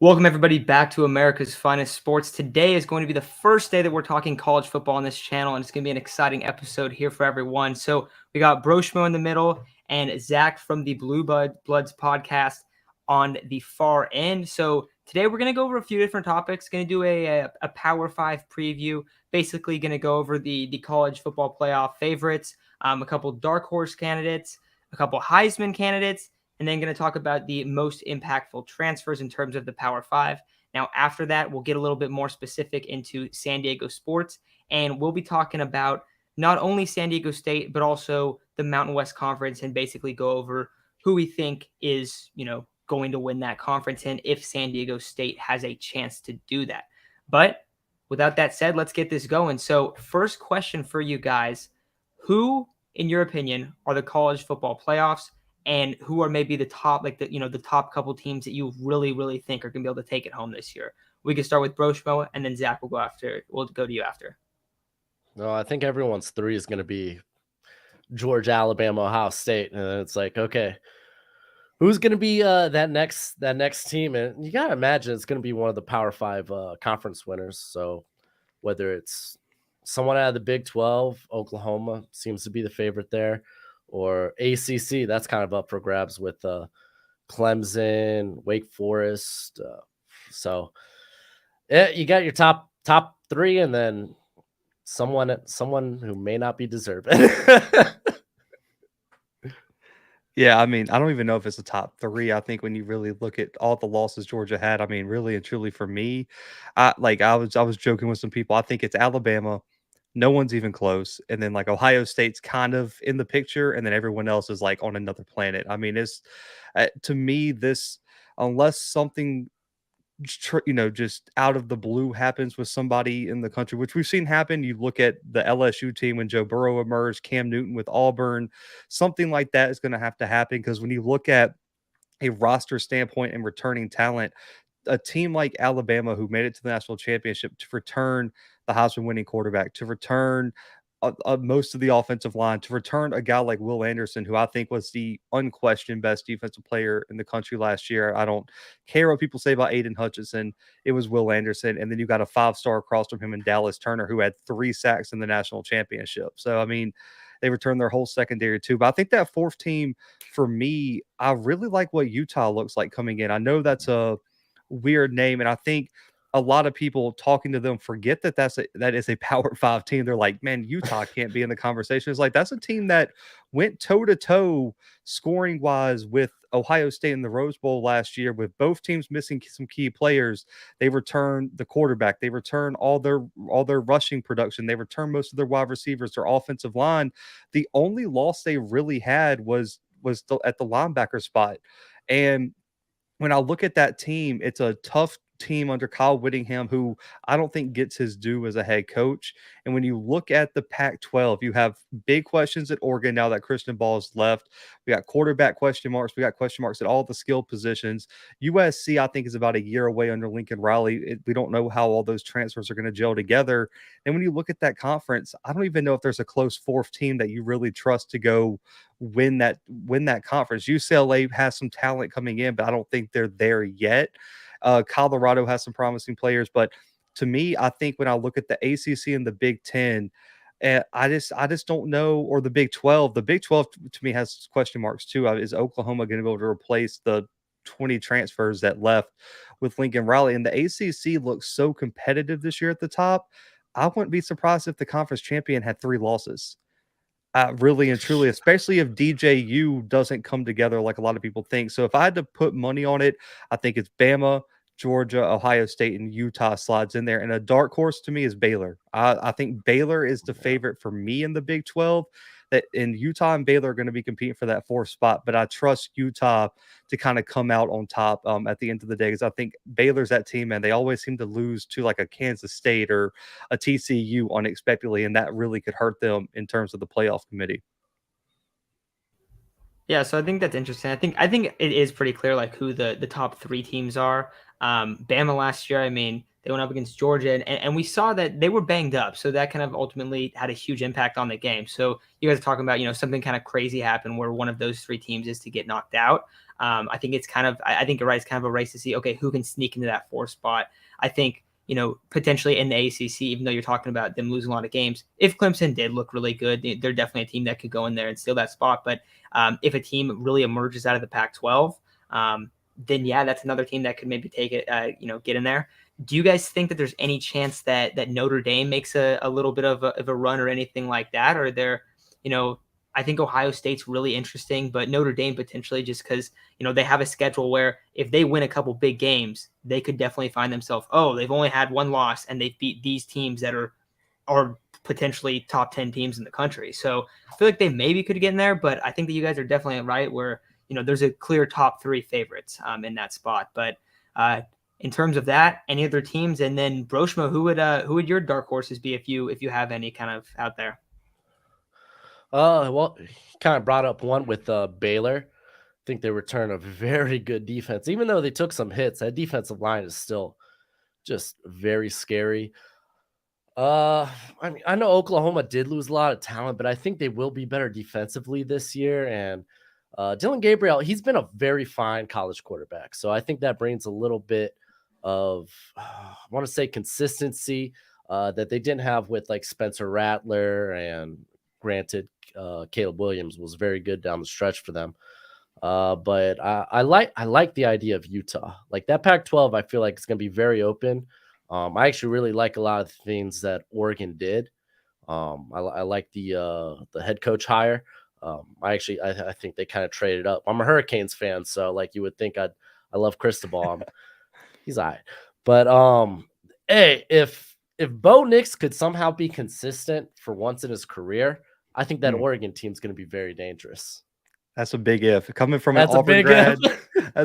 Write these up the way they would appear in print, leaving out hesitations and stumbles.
Welcome, everybody, back to America's Finest Sports. Today is going to be the first day that we're talking college football on this channel, and it's going to be an exciting episode here for everyone. So we got Broshmo in the middle and Zach from the Bloods podcast on the far end. So today we're going to go over a few different topics. Going to do a Power 5 preview, basically going to go over the college football playoff favorites, a couple dark horse candidates, a couple Heisman candidates, and then going to talk about the most impactful transfers in terms of the Power 5. Now, after that, we'll get a little bit more specific into San Diego sports, and we'll be talking about not only San Diego State, but also the Mountain West Conference, and basically go over who we think is, going to win that conference and if San Diego State has a chance to do that. But without that said, let's get this going. So first question for you guys, who, in your opinion, are the college football playoffs? And who are maybe the top, the top couple teams that you really, really think are going to be able to take it home this year? We can start with Broshmo, and then Zach will go after. We'll go to you after. No, I think everyone's three is going to be Georgia, Alabama, Ohio State, and it's like, okay, who's going to be that next team? And you got to imagine it's going to be one of the Power 5 conference winners. So whether it's someone out of the Big 12, Oklahoma seems to be the favorite there, or ACC, that's kind of up for grabs with Clemson, Wake Forest. So you got your top three, and then someone who may not be deserving. Yeah, I mean, I don't even know if it's the top three. I think when you really look at all the losses Georgia had, I mean, really and truly for me, I was joking with some people. I think it's Alabama. No one's even close. And then like Ohio State's kind of in the picture, and then everyone else is like on another planet. I mean, it's to me this unless something just out of the blue happens with somebody in the country, which we've seen happen. You look at the LSU team when Joe Burrow emerged, Cam Newton with Auburn, something like that is going to have to happen because when you look at a roster standpoint and returning talent, a team like Alabama who made it to the national championship to return the Heisman winning quarterback, to return most of the offensive line, to return a guy like Will Anderson, who I think was the unquestioned best defensive player in the country last year. I don't care what people say about Aiden Hutchinson. It was Will Anderson. And then you got a 5-star across from him in Dallas Turner, who had 3 sacks in the national championship. So, I mean, they returned their whole secondary too. But I think that fourth team, for me, I really like what Utah looks like coming in. I know that's a weird name, and I think a lot of people talking to them forget that that is a Power 5 team. They're like, man, Utah can't be in the conversation. It's like that's a team that went toe to toe scoring wise with Ohio State in the Rose Bowl last year, with both teams missing some key players. They returned the quarterback. They returned all their rushing production. They returned most of their wide receivers, their offensive line. The only loss they really had was at the linebacker spot. And when I look at that team, it's a tough team under Kyle Whittingham, who I don't think gets his due as a head coach. And when you look at the Pac-12, you have big questions at Oregon now that Christian Ball is left. We got quarterback question marks. We got question marks at all the skill positions. USC, I think, is about a year away under Lincoln Riley. We don't know how all those transfers are going to gel together. And when you look at that conference, I don't even know if there's a close fourth team that you really trust to go win that conference. UCLA has some talent coming in, but I don't think they're there yet. Colorado has some promising players, but to me, I think when I look at the ACC and the Big Ten, I just don't know, or the Big 12. The Big 12 to me has question marks too. Is Oklahoma going to be able to replace the 20 transfers that left with Lincoln Riley? And the ACC looks so competitive this year at the top. I wouldn't be surprised if the conference champion had 3 losses. Really and truly, especially if DJU doesn't come together like a lot of people think. So if I had to put money on it, I think it's Bama, Georgia, Ohio State, and Utah slides in there. And a dark horse to me is Baylor. I think Baylor is the favorite for me in the Big 12. That in Utah and Baylor are going to be competing for that 4th spot, but I trust Utah to kind of come out on top at the end of the day, because I think Baylor's that team, and they always seem to lose to like a Kansas State or a TCU unexpectedly, and that really could hurt them in terms of the playoff committee. Yeah, so I think that's interesting. I think it is pretty clear like who the top 3 teams are. Bama last year, I mean, they went up against Georgia, and we saw that they were banged up. So that kind of ultimately had a huge impact on the game. So you guys are talking about, something kind of crazy happened where one of those three teams is to get knocked out. I think it's I think you're right. It's kind of a race to see, okay, who can sneak into that 4 spot. I think, potentially in the ACC, even though you're talking about them losing a lot of games, if Clemson did look really good, they're definitely a team that could go in there and steal that spot. But if a team really emerges out of the Pac-12, then yeah, that's another team that could maybe take it, get in there. Do you guys think that there's any chance that Notre Dame makes a little bit of a run or anything like that? Or they're, I think Ohio State's really interesting, but Notre Dame potentially just because, they have a schedule where if they win a couple big games, they could definitely find themselves, they've only had one loss and they've beat these teams that are potentially top 10 teams in the country. So I feel like they maybe could get in there, but I think that you guys are definitely right where, there's a clear top 3 favorites in that spot. But in terms of that, any other teams? And then Broshmo, who would your dark horses be if you have any kind of out there? Well, kind of brought up one with Baylor. I think they return a very good defense, even though they took some hits. That defensive line is still just very scary. I mean, I know Oklahoma did lose a lot of talent, but I think they will be better defensively this year. And Dylan Gabriel, he's been a very fine college quarterback. So I think that brings a little bit of, I want to say, consistency that they didn't have with like Spencer Rattler. And granted, Caleb Williams was very good down the stretch for them. But I like the idea of Utah. Like that Pac-12, I feel like it's going to be very open. I actually really like a lot of the things that Oregon did. I like the head coach hire. I think they kind of traded up. I'm a Hurricanes fan, so like you would think I love Cristobal. He's all right. But hey, if Bo Nix could somehow be consistent for once in his career, I think that Oregon team's going to be very dangerous. That's a big if. Coming from an Auburn grad,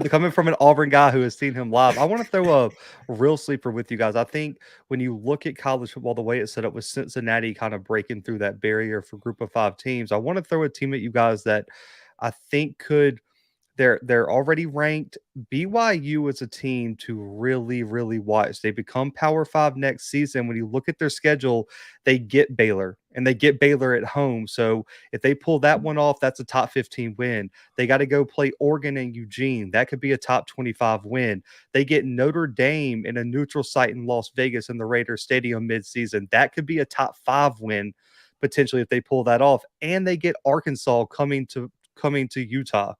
coming from an Auburn guy who has seen him live, I want to throw a real sleeper with you guys. I think when you look at college football, the way it's set up with Cincinnati kind of breaking through that barrier for Group of 5 teams, I want to throw a team at you guys that I think could. They're already ranked. BYU is a team to really, really watch. They become Power 5 next season. When you look at their schedule, they get Baylor, and they get Baylor at home. So if they pull that one off, that's a top 15 win. They got to go play Oregon and Eugene. That could be a top 25 win. They get Notre Dame in a neutral site in Las Vegas in the Raiders Stadium midseason. That could be a top 5 win potentially if they pull that off. And they get Arkansas coming to Utah.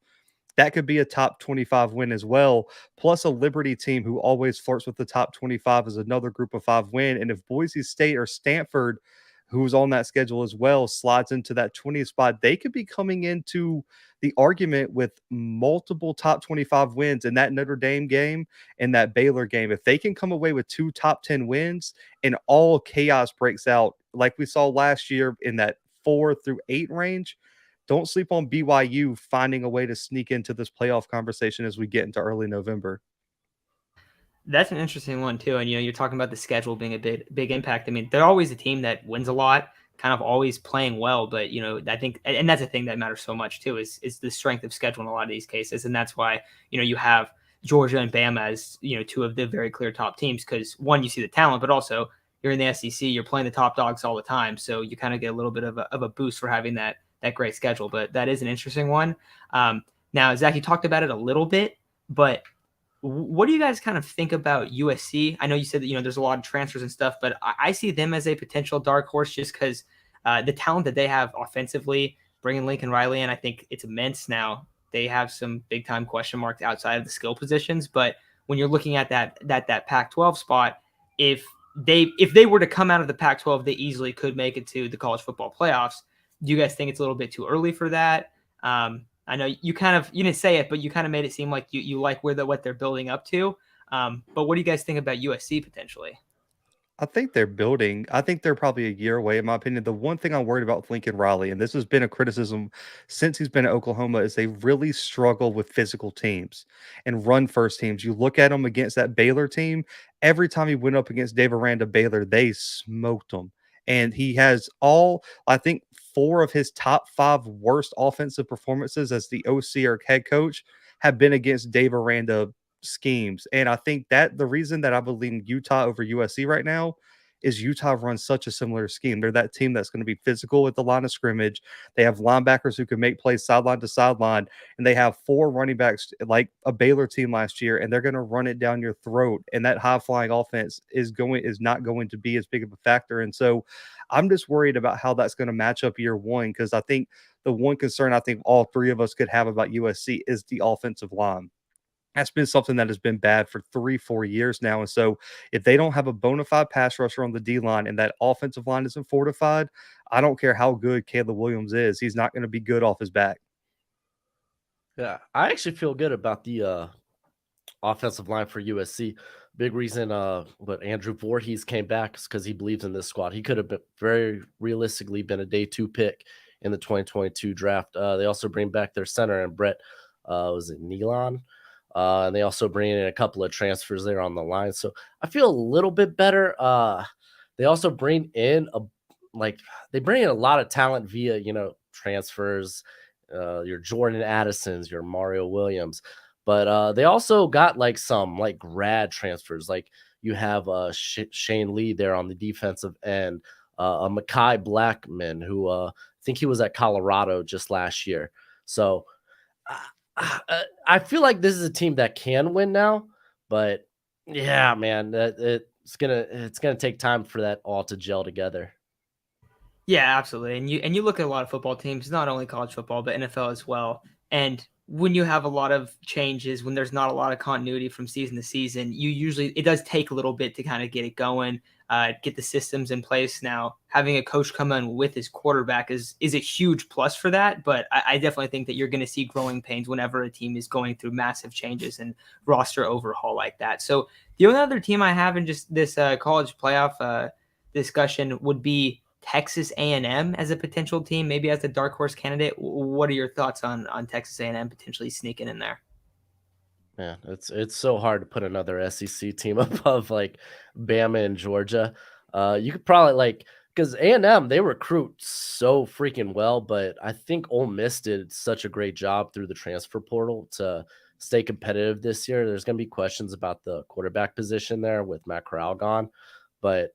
That could be a top 25 win as well. Plus a Liberty team who always flirts with the top 25 is another Group of 5 win. And if Boise State or Stanford, who's on that schedule as well, slides into that 20th spot, they could be coming into the argument with multiple top 25 wins in that Notre Dame game and that Baylor game. If they can come away with 2 top 10 wins and all chaos breaks out like we saw last year in that 4 through 8 range, don't sleep on BYU finding a way to sneak into this playoff conversation as we get into early November. That's an interesting one too. And you're talking about the schedule being a big impact. I mean, they're always a team that wins a lot, kind of always playing well. But I think, and that's a thing that matters so much too, is the strength of schedule in a lot of these cases. And that's why you have Georgia and Bama as 2 of the very clear top teams, because one, you see the talent, but also you're in the SEC, you're playing the top dogs all the time, so you kind of get a little bit of a boost for having that great schedule. But that is an interesting one. Now, Zach, you talked about it a little bit, but what do you guys kind of think about USC? I know you said that there's a lot of transfers and stuff, but I see them as a potential dark horse just because the talent that they have offensively, bringing Lincoln Riley in, I think it's immense. Now they have some big time question marks outside of the skill positions, but when you're looking at that Pac-12 spot, if they were to come out of the Pac-12, they easily could make it to the college football playoffs. Do you guys think it's a little bit too early for that? I know you didn't say it, but you kind of made it seem like you like what they're building up to. But what do you guys think about USC potentially? I think they're building. I think they're probably a year away, in my opinion. The one thing I'm worried about with Lincoln Riley, and this has been a criticism since he's been at Oklahoma, is they really struggle with physical teams and run first teams. You look at them against that Baylor team, every time he went up against Dave Aranda Baylor, they smoked him. And he has I think 4 of his top 5 worst offensive performances as the OC or head coach have been against Dave Aranda schemes. And I think that the reason that I believe Utah over USC right now is Utah runs such a similar scheme. They're that team that's going to be physical at the line of scrimmage. They have linebackers who can make plays sideline to sideline, and they have 4 running backs like a Baylor team last year, and they're going to run it down your throat. And that high flying offense is not going to be as big of a factor. And so I'm just worried about how that's going to match up year one, because I think the one concern I think all 3 of us could have about USC is the offensive line. That's been something that has been bad for 3-4 years now. And so if they don't have a bona fide pass rusher on the D line and that offensive line isn't fortified, I don't care how good Caleb Williams is. He's not going to be good off his back. Yeah, I actually feel good about the offensive line for USC. Big reason but Andrew Voorhees came back is because he believes in this squad. He could have been very realistically been a day 2 pick in the 2022 draft. They also bring back their center and Brett was it Nealon? And they also bring in a couple of transfers there on the line. So I feel a little bit better. They also bring in a lot of talent via, transfers, your Jordan Addisons, your Mario Williams. But they also got like some like grad transfers. Like you have Shane Lee there on the defensive end, a Mekhi Blackman, who I think he was at Colorado just last year. So I feel like this is a team that can win now, but yeah, man, it's gonna take time for that all to gel together. Yeah, absolutely. And you look at a lot of football teams, not only college football, but NFL as well. And when you have a lot of changes, when there's not a lot of continuity from season to season, it does take a little bit to kind of get it going, get the systems in place. Now, having a coach come in with his quarterback is a huge plus for that. But I definitely think that you're going to see growing pains whenever a team is going through massive changes and roster overhaul like that. So the only other team I have in just this college playoff discussion would be Texas A&M as a potential team, maybe as a dark horse candidate. What are your thoughts on Texas A&M potentially sneaking in there? Yeah, it's so hard to put another SEC team above like Bama and Georgia. You could probably because A&M they recruit so freaking well, but I think Ole Miss did such a great job through the transfer portal to stay competitive this year. There's going to be questions about the quarterback position there with Matt Corral gone, but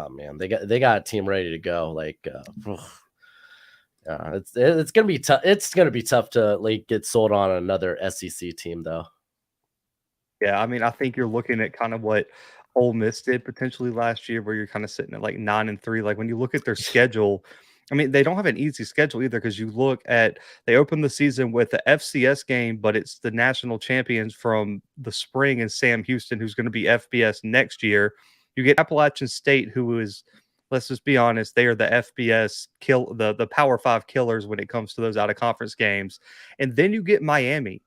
man, they got a team ready to go. It's gonna be tough. It's gonna be tough to get sold on another SEC team, though. Yeah, I mean, I think you're looking at kind of what Ole Miss did potentially last year, where you're kind of sitting at like 9-3. Like when you look at their schedule, I mean, they don't have an easy schedule either, because you look at they open the season with the FCS game, but it's the national champions from the spring and Sam Houston, who's going to be FBS next year. You get Appalachian State, who is, let's just be honest, they are the FBS the Power 5 killers when it comes to those out of conference games. And then you get Miami.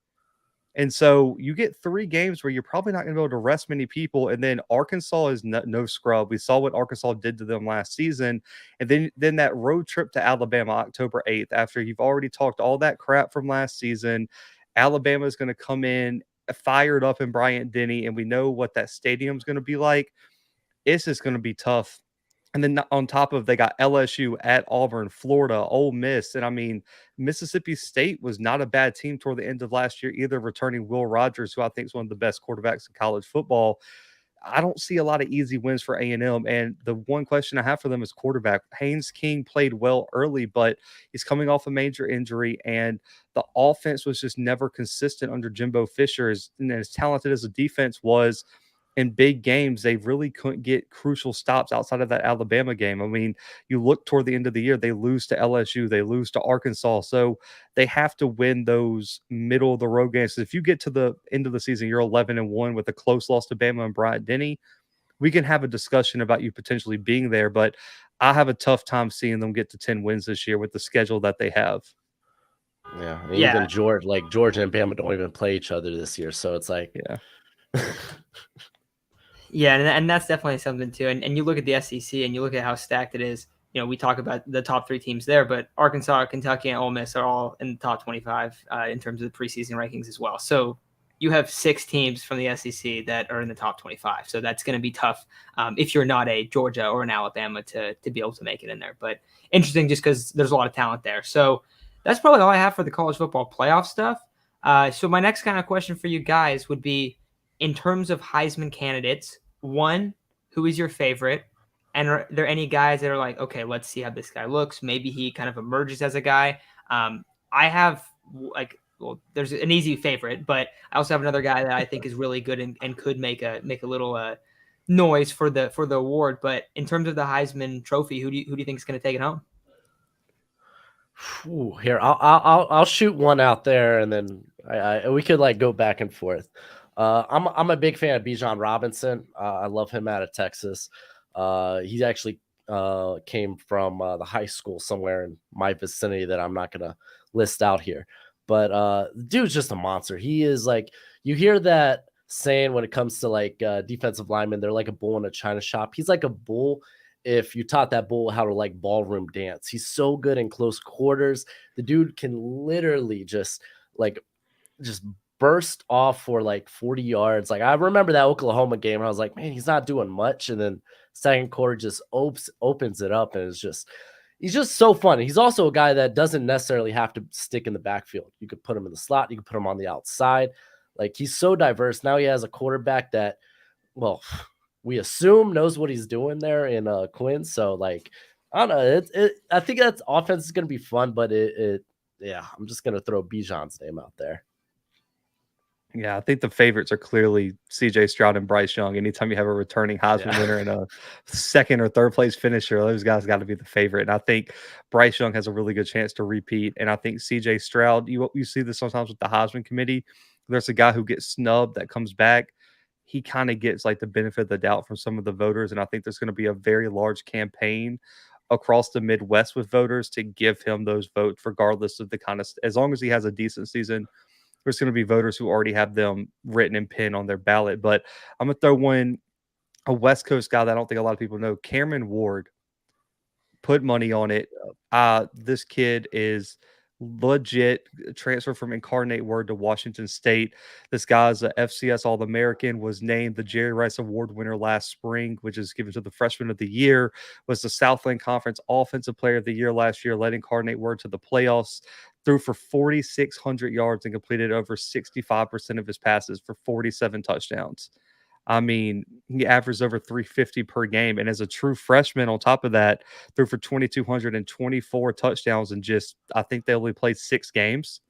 And so you get 3 games where you're probably not going to be able to rest many people. And then Arkansas is no scrub. We saw what Arkansas did to them last season. And then that road trip to Alabama, October 8th, after you've already talked all that crap from last season, Alabama is going to come in fired up in Bryant-Denny, and we know what that stadium's going to be like. It's just going to be tough. And then on top of, they got LSU at Auburn, Florida, Ole Miss. And I mean, Mississippi State was not a bad team toward the end of last year either, returning Will Rogers, who I think is one of the best quarterbacks in college football. I don't see a lot of easy wins for A&M. And the one question I have for them is quarterback. Haynes King played well early, but he's coming off a major injury, and the offense was just never consistent under Jimbo Fisher. And as talented as the defense was, in big games, they really couldn't get crucial stops outside of that Alabama game. I mean, you look toward the end of the year, they lose to LSU, they lose to Arkansas. So they have to win those middle of the road games. If you get to the end of the season, you're 11-1 with a close loss to Bama and Bryant-Denny, we can have a discussion about you potentially being there. But I have a tough time seeing them get to 10 wins this year with the schedule that they have. Yeah, Yeah. even Georgia and Bama don't even play each other this year. So it's like, yeah. Yeah, and that's definitely something too. And you look at the SEC and you look at how stacked it is. We talk about the top 3 teams there, but Arkansas, Kentucky, and Ole Miss are all in the top 25 in terms of the preseason rankings as well. So you have 6 teams from the SEC that are in the top 25. So that's going to be tough if you're not a Georgia or an Alabama to be able to make it in there. But interesting just because there's a lot of talent there. So that's probably all I have for the college football playoff stuff. So my next kind of question for you guys would be, in terms of Heisman candidates, one, who is your favorite? And are there any guys that are like, okay, let's see how this guy looks. Maybe he kind of emerges as a guy. I have like, well, there's an easy favorite, but I also have another guy that I think is really good and could make a little noise for the award. But in terms of the Heisman Trophy, who do you think is going to take it home? Here, I'll shoot one out there, and then we could like go back and forth. I'm a big fan of Bijan Robinson. I love him out of Texas. He actually came from the high school somewhere in my vicinity that I'm not gonna list out here. But the dude's just a monster. He is like, you hear that saying when it comes to like defensive linemen, they're like a bull in a china shop. He's like a bull if you taught that bull how to like ballroom dance. He's so good in close quarters. The dude can literally just burst off for like 40 yards. Like I remember that Oklahoma game, and I was like, man, he's not doing much. And then second quarter just opens it up, and he's just so fun. He's also a guy that doesn't necessarily have to stick in the backfield. You could put him in the slot, you could put him on the outside. Like he's so diverse. Now he has a quarterback that, well, we assume knows what he's doing there in Quinn. So like, I don't know. I think that offense is going to be fun, but yeah, I'm just going to throw Bijan's name out there. Yeah, I think the favorites are clearly CJ Stroud and Bryce Young. Anytime you have a returning Heisman winner and a second or third place finisher, those guys got to be the favorite. And I think Bryce Young has a really good chance to repeat. And I think CJ Stroud, you see this sometimes with the Heisman committee. There's a guy who gets snubbed that comes back. He kind of gets like the benefit of the doubt from some of the voters. And I think there's going to be a very large campaign across the Midwest with voters to give him those votes, regardless of the kind of, as long as he has a decent season. There's going to be voters who already have them written and pinned on their ballot. But I'm going to throw in a West Coast guy that I don't think a lot of people know, Cameron Ward. Put money on it. This kid is legit. Transfer from Incarnate Word to Washington State. This guy's a FCS All-American, was named the Jerry Rice Award winner last spring, which is given to the freshman of the year, was the Southland Conference Offensive Player of the Year last year, led Incarnate Word to the playoffs, threw for 4,600 yards and completed over 65% of his passes for 47 touchdowns. I mean, he averaged over 350 per game. And as a true freshman, on top of that, threw for 2,224 touchdowns and just, I think they only played 6 games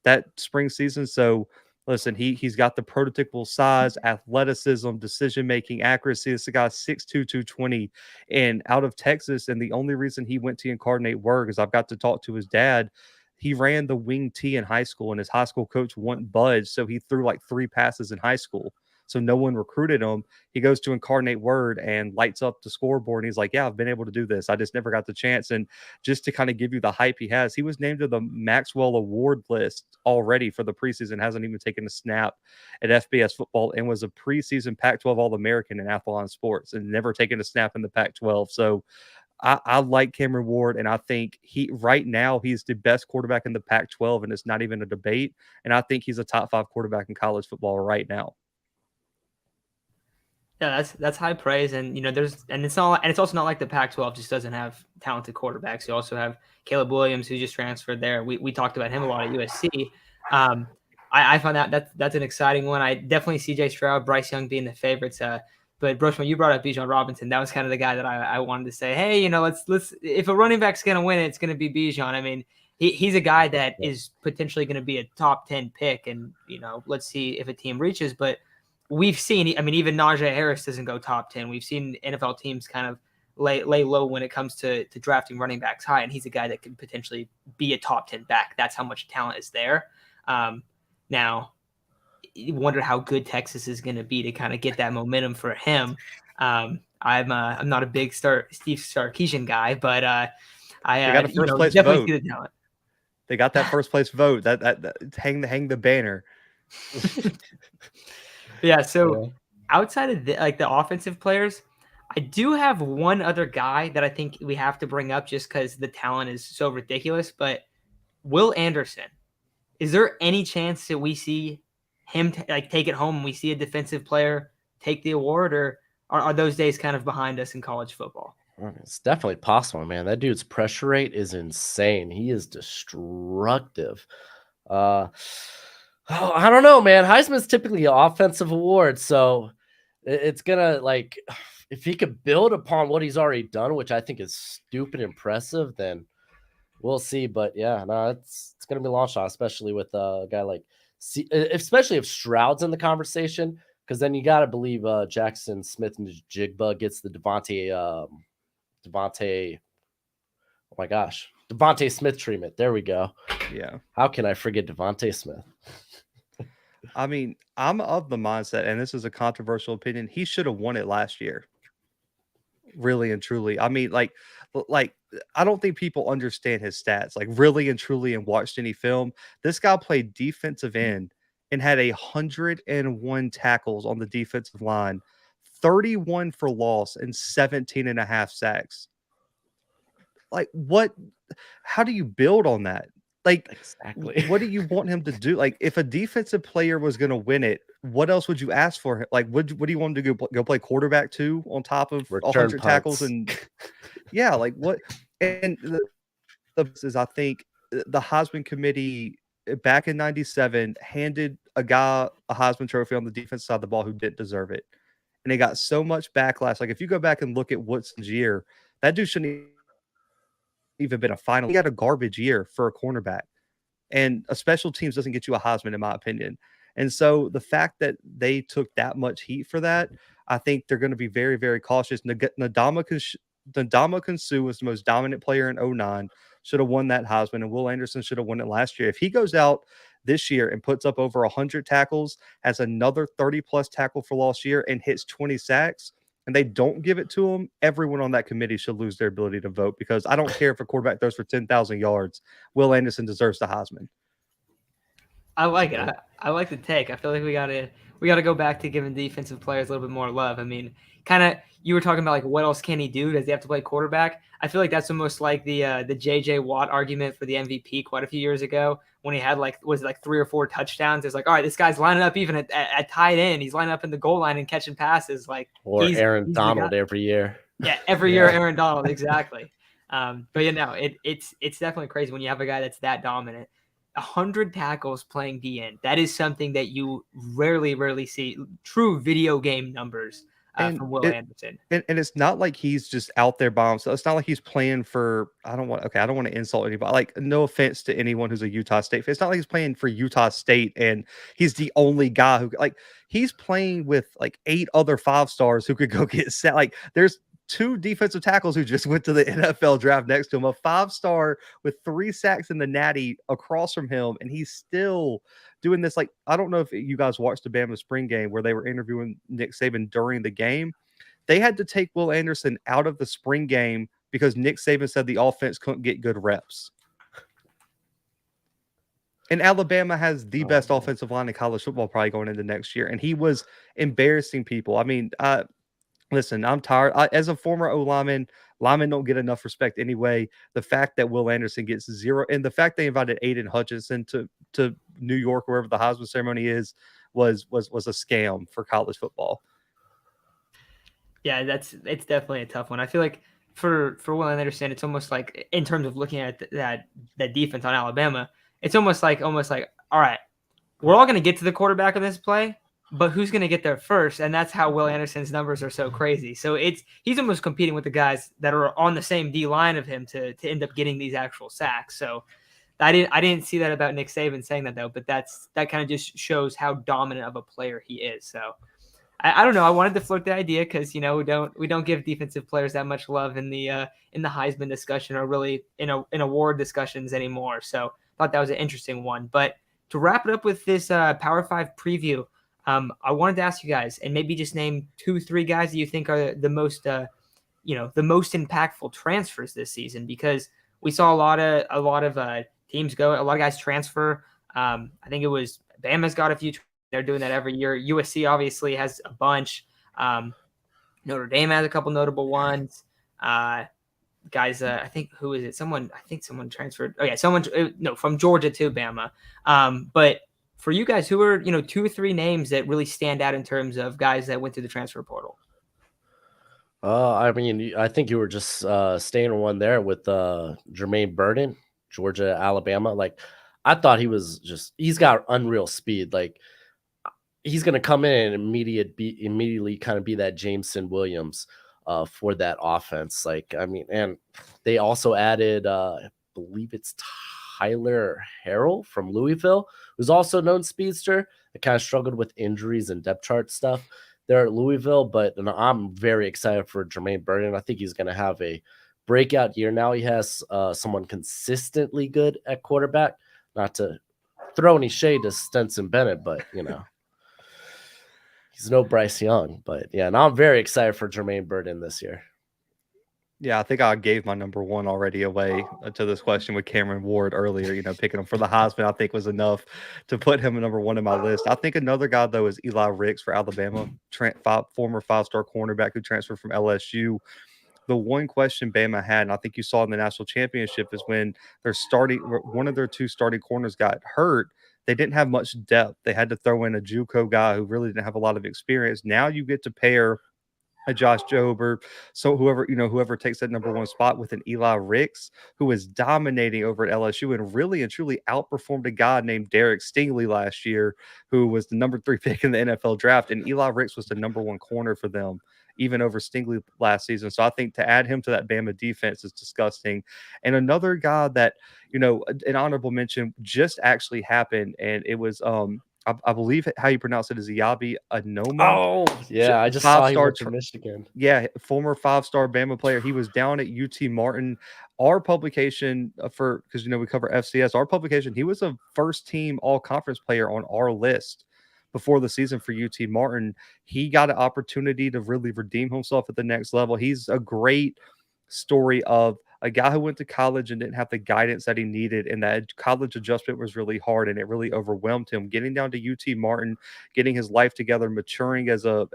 that spring season. So listen, he's got the prototypical size, athleticism, decision-making, accuracy. This guy's 6'2", 220 and out of Texas. And the only reason he went to Incarnate Word is I've got to talk to his dad. He ran the wing T in high school, and his high school coach wouldn't budge. So he threw like 3 passes in high school. So no one recruited him. He goes to Incarnate Word and lights up the scoreboard. And he's like, yeah, I've been able to do this. I just never got the chance. And just to kind of give you the hype he has, he was named to the Maxwell Award list already for the preseason, hasn't even taken a snap at FBS football, and was a preseason Pac-12 All-American in Athlon Sports and never taken a snap in the Pac-12. So I like Cameron Ward, and I think right now he's the best quarterback in the Pac-12, and it's not even a debate. And I think he's a top 5 quarterback in college football right now. Yeah, that's high praise, and it's also not like the Pac-12 just doesn't have talented quarterbacks. You also have Caleb Williams, who just transferred there. We talked about him a lot at USC. I found that's an exciting one. I definitely CJ Stroud, Bryce Young being the favorites. But Broshmo, you brought up Bijan Robinson. That was kind of the guy that I wanted to say, hey, let's if a running back's gonna win, it's gonna be Bijan. I mean, he's a guy that is potentially gonna be a top 10 pick, and let's see if a team reaches, but. We've seen, I mean, even Najee Harris doesn't go top 10. We've seen NFL teams kind of lay low when it comes to drafting running backs high, and he's a guy that could potentially be a top 10 back. That's how much talent is there. Now, you wonder how good Texas is going to be to kind of get that momentum for him. I'm not a big Steve Sarkisian guy, but I got a first place definitely vote. see the talent. They got that first place vote. That hang the banner. Yeah, so outside of the offensive players, I do have one other guy that I think we have to bring up just because the talent is so ridiculous, but Will Anderson. Is there any chance that we see him take it home and we see a defensive player take the award, or are those days kind of behind us in college football? It's definitely possible, man. That dude's pressure rate is insane. He is destructive. Oh, I don't know, man. Heisman's typically an offensive award, so it's gonna like if he could build upon what he's already done, which I think is stupid impressive, then we'll see. But yeah, no, it's gonna be a long shot, especially with a guy like especially if Stroud's in the conversation, because then you gotta believe Jackson Smith and Jigba gets the Devontae. Oh my gosh, Devontae Smith treatment. There we go. Yeah. How can I forget Devontae Smith? I mean, I'm of the mindset, and this is a controversial opinion. He should have won it last year. Really and truly. I mean, like I don't think people understand his stats. Like really and truly, and watched any film. This guy played defensive end and had 101 tackles on the defensive line, 31 for loss, and 17 and a half sacks. Like what? How do you build on that? Like, Exactly. what do you want him to do? Like, if a defensive player was going to win it, what else would you ask for him? Like, what do you want him to go play quarterback too on top of Return 100 tackles? punts. And yeah, like what? And the is I think the Heisman committee back in '97 handed a guy a Heisman trophy on the defense side of the ball who didn't deserve it, and they got so much backlash. Like, if you go back and look at Woodson's year, that dude shouldn't even been a final. He had a garbage year for a cornerback, and a special teams doesn't get you a Heisman, in my opinion. And so the fact that they took that much heat for that, I think they're going to be very, very cautious. Ndamukong Suh was the most dominant player in '09, should have won that Heisman, and Will Anderson should have won it last year. If he goes out this year and puts up over 100 tackles, has another 30-plus tackle for loss year, and hits 20 sacks, and they don't give it to him, everyone on that committee should lose their ability to vote, because I don't care if a quarterback throws for 10,000 yards. Will Anderson deserves the Heisman. I like it. I like the take. I feel like we gotta go back to giving defensive players a little bit more love. I mean, kind of you were talking about like what else can he do? Does he have to play quarterback? I feel like that's almost like the JJ Watt argument for the MVP quite a few years ago when he had like 3 or 4 touchdowns. It's like, all right, this guy's lining up even at tight end. He's lining up in the goal line and catching passes. Like Or he's Aaron Donald every year. Yeah, every year Aaron Donald, exactly. But you know, it's definitely crazy when you have a guy that's that dominant. 100 tackles playing DN. That is something that you rarely see. True video game numbers from Will Anderson. And it's not like he's just out there by himself. It's not like he's playing for. I don't want to insult anybody. Like, no offense to anyone who's a Utah State fan. It's not like he's playing for Utah State and he's the only guy who, like, he's playing with like 8 other 5-stars who could go get set. Like, there's 2 defensive tackles who just went to the NFL draft next to him, a 5-star with 3 sacks in the Natty across from him, and he's still doing this. Like, I don't know if you guys watched the Bama spring game where they were interviewing Nick Saban during the game. They had to take Will Anderson out of the spring game because Nick Saban said the offense couldn't get good reps. And Alabama has the best offensive line in college football probably going into next year, and he was embarrassing people. I mean, listen, I'm tired. As a former lineman don't get enough respect anyway. The fact that Will Anderson gets 0, and the fact they invited Aiden Hutchinson to New York, wherever the Heisman ceremony is, was a scam for college football. Yeah, it's definitely a tough one. I feel like for Will Anderson, it's almost like, in terms of looking at that defense on Alabama, it's almost like all right, we're all going to get to the quarterback on this play, but who's going to get there first? And that's how Will Anderson's numbers are so crazy. So he's almost competing with the guys that are on the same D line of him to end up getting these actual sacks. So I didn't see that about Nick Saban saying that, though, but that kind of just shows how dominant of a player he is. So I don't know. I wanted to float the idea because, you know, we don't give defensive players that much love in the Heisman discussion, or really in award discussions anymore. So I thought that was an interesting one. But to wrap it up with this Power 5 preview, I wanted to ask you guys, and maybe just name 2-3 guys that you think are the most impactful transfers this season, because we saw a lot of teams go, a lot of guys transfer. I think it was Bama's got a few. They're doing that every year. USC obviously has a bunch. Notre Dame has a couple notable ones. Guys, I think, who is it? Someone transferred. Oh yeah, from Georgia to Bama. But for you guys, who are 2 or 3 names that really stand out in terms of guys that went through the transfer portal? I mean, I think you were just staying on one there with Jermaine Burton, Georgia, Alabama. Like, I thought he's got unreal speed. Like he's going to come in and immediately kind of be that Jameson Williams for that offense. Like, I mean, and they also added, I believe it's Tyler Harrell from Louisville, who's also known speedster. That kind of struggled with injuries and depth chart stuff there at Louisville, but I'm very excited for Jermaine Burton. I think he's going to have a breakout year. Now he has someone consistently good at quarterback. Not to throw any shade to Stetson Bennett, but he's no Bryce Young. But yeah, and I'm very excited for Jermaine Burton this year. Yeah, I think I gave my number one already away to this question with Cameron Ward earlier. Picking him for the Heisman, I think was enough to put him at number one in my list. I think another guy, though, is Eli Ricks for Alabama, former five-star cornerback who transferred from LSU. The one question Bama had, and I think you saw in the national championship, is when one of their two starting corners got hurt, they didn't have much depth. They had to throw in a JUCO guy who really didn't have a lot of experience. Now you get to pair a Josh Jobe or whoever takes that number one spot with an Eli Ricks, who is dominating over at LSU and really and truly outperformed a guy named Derek Stingley last year, who was the number 3 pick in the NFL draft. And Eli Ricks was the number 1 corner for them, even over Stingley last season. So I think to add him to that Bama defense is disgusting. And another guy that, an honorable mention just actually happened, and it was I believe how you pronounce it is Yabi Anoma. Oh, yeah. I just saw he went to Michigan. Yeah, former 5-star Bama player. He was down at UT Martin. Our publication because we cover FCS, our publication, he was a first-team all-conference player on our list before the season for UT Martin. He got an opportunity to really redeem himself at the next level. He's a great story of a guy who went to college and didn't have the guidance that he needed, and that college adjustment was really hard, and it really overwhelmed him. Getting down to UT Martin, getting his life together, maturing as a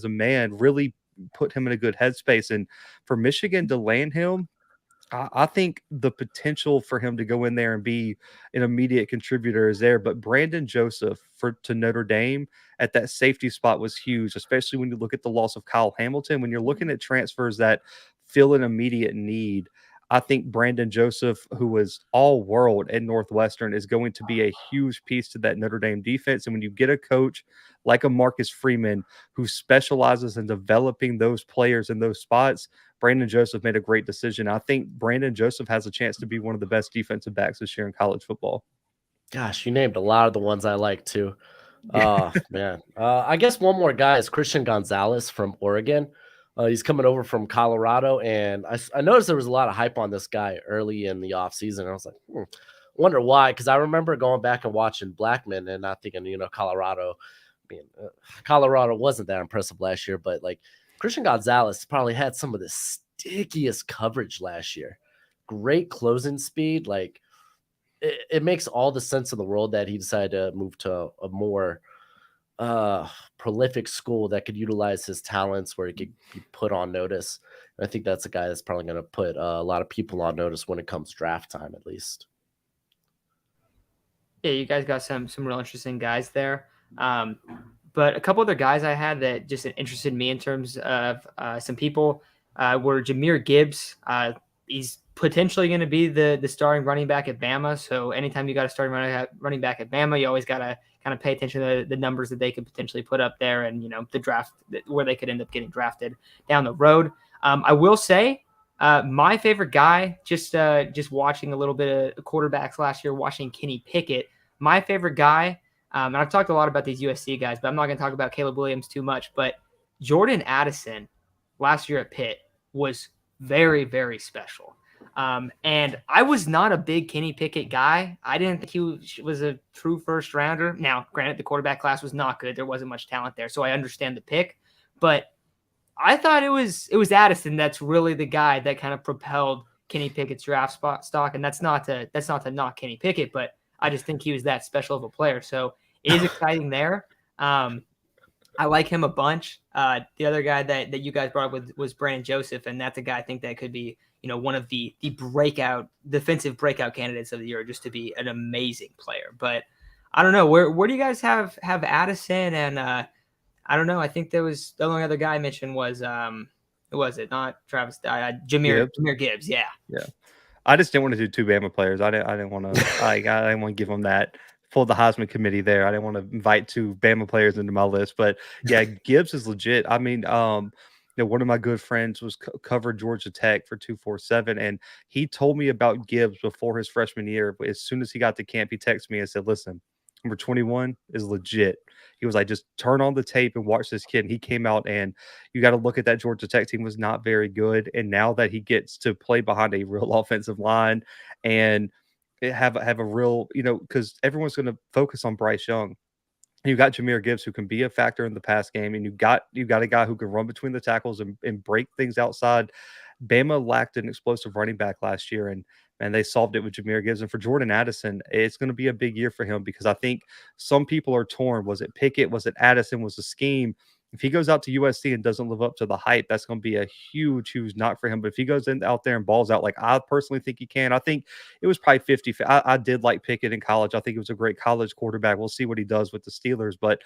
man, really put him in a good headspace. And for Michigan to land him, I think the potential for him to go in there and be an immediate contributor is there. But Brandon Joseph to Notre Dame at that safety spot was huge, especially when you look at the loss of Kyle Hamilton. When you're looking at transfers that fill an immediate need, I think Brandon Joseph, who was all world at Northwestern, is going to be a huge piece to that Notre Dame defense. And when you get a coach like a Marcus Freeman who specializes in developing those players in those spots, Brandon Joseph made a great decision. I think Brandon Joseph has a chance to be one of the best defensive backs this year in college football. Gosh, you named a lot of the ones I like too. Oh, man. I guess one more guy is Christian Gonzalez from Oregon. He's coming over from Colorado, and I noticed there was a lot of hype on this guy early in the offseason. I was like, wonder why, because I remember going back and watching Blackman and not thinking, Colorado. Colorado wasn't that impressive last year, but like Christian Gonzalez probably had some of the stickiest coverage last year. Great closing speed. Like it makes all the sense in the world that he decided to move to a more prolific school that could utilize his talents, where he could be put on notice. And I think that's a guy that's probably going to put a lot of people on notice when it comes draft time, at least. Yeah, you guys got some real interesting guys there. But a couple other guys I had that just interested me in terms of some people were Jahmyr Gibbs. He's potentially going to be the starting running back at Bama. So anytime you got a starting running back at Bama, you always got to kind of pay attention to the numbers that they could potentially put up there, and the draft where they could end up getting drafted down the road. I will say my favorite guy, just watching a little bit of quarterbacks last year, watching Kenny Pickett. My favorite guy, and I've talked a lot about these USC guys, but I'm not going to talk about Caleb Williams too much. But Jordan Addison last year at Pitt was very, very special. And I was not a big Kenny Pickett guy. I didn't think he was a true first rounder. Now, granted, the quarterback class was not good. There wasn't much talent there. So I understand the pick, but I thought it was Addison that's really the guy that kind of propelled Kenny Pickett's draft stock. And that's not to knock Kenny Pickett, but I just think he was that special of a player. So it is exciting there. I like him a bunch. The other guy that you guys brought up was Brandon Joseph, and that's a guy I think that could be, one of the defensive breakout candidates of the year, just to be an amazing player. But I don't know, where do you guys have Addison? And I don't know. I think there was the only other guy I mentioned was who was it? Not Travis. Jahmyr Gibbs. Yeah. I just didn't want to do two Bama players. I didn't want to. I didn't want to give them that. Pull the Heisman committee there. I didn't want to invite two Bama players into my list. But yeah, Gibbs is legit. I mean, one of my good friends was covered Georgia Tech for 247, and he told me about Gibbs before his freshman year. As soon as he got to camp, he texted me and said, "Listen, number 21 is legit." He was like, "Just turn on the tape and watch this kid." And he came out, and you got to look at that Georgia Tech team was not very good. And now that he gets to play behind a real offensive line and have a real, because everyone's going to focus on Bryce Young. You got Jahmyr Gibbs who can be a factor in the pass game, and you got a guy who can run between the tackles and break things outside. Bama lacked an explosive running back last year, and they solved it with Jahmyr Gibbs. And for Jordan Addison, it's going to be a big year for him because I think some people are torn. Was it Pickett? Was it Addison? Was the scheme? If he goes out to USC and doesn't live up to the hype, that's going to be a huge, huge knock for him. But if he goes out there and balls out like I personally think he can, I think it was probably 50. I did like Pickett in college. I think it was a great college quarterback. We'll see what he does with the Steelers, but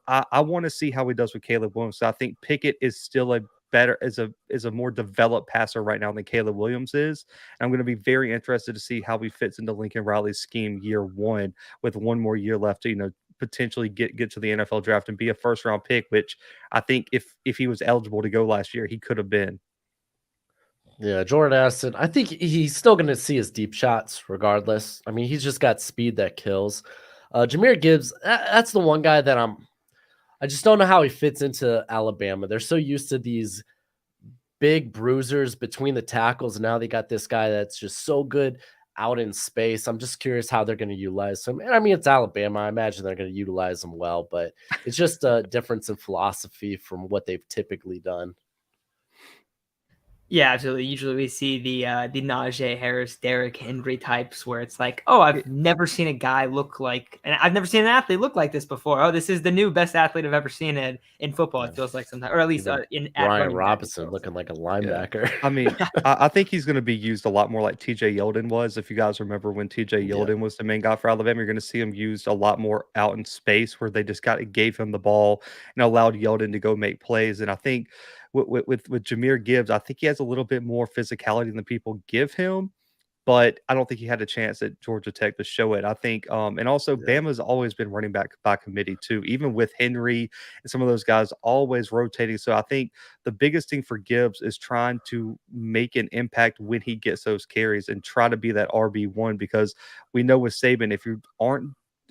I want to see how he does with Caleb Williams. So I think Pickett is still is a more developed passer right now than Caleb Williams is. And I'm going to be very interested to see how he fits into Lincoln Riley's scheme year one with one more year left to, potentially get to the NFL draft and be a first round pick, which I think if he was eligible to go last year, he could have been. Yeah, Jordan Addison, I think he's still going to see his deep shots regardless. I mean, he's just got speed that kills. Jahmyr Gibbs, that's the one guy that I just don't know how he fits into Alabama. They're so used to these big bruisers between the tackles, and now they got this guy that's just so good out in space. I'm just curious how they're going to utilize him. And I mean, it's Alabama. I imagine they're going to utilize him well, but it's just a difference in philosophy from what they've typically done. Yeah, absolutely. Usually we see the Najee Harris, Derrick Henry types where it's like, oh, I've never seen a guy look like, and I've never seen an athlete look like this before. Oh, this is the new best athlete I've ever seen in football. It feels like sometimes, or at least in Brian Robinson looking like a linebacker. Yeah. I mean, I think he's going to be used a lot more like TJ Yeldon was. If you guys remember when TJ Yeldon was the main guy for Alabama, you're going to see him used a lot more out in space where they just gave him the ball and allowed Yeldon to go make plays. And I think with Jahmyr Gibbs, I think he has a little bit more physicality than people give him, but I don't think he had a chance at Georgia Tech to show it. I think, and also Bama's always been running back by committee too, even with Henry and some of those guys always rotating. So I think the biggest thing for Gibbs is trying to make an impact when he gets those carries and try to be that RB1, because we know with Saban, if you aren't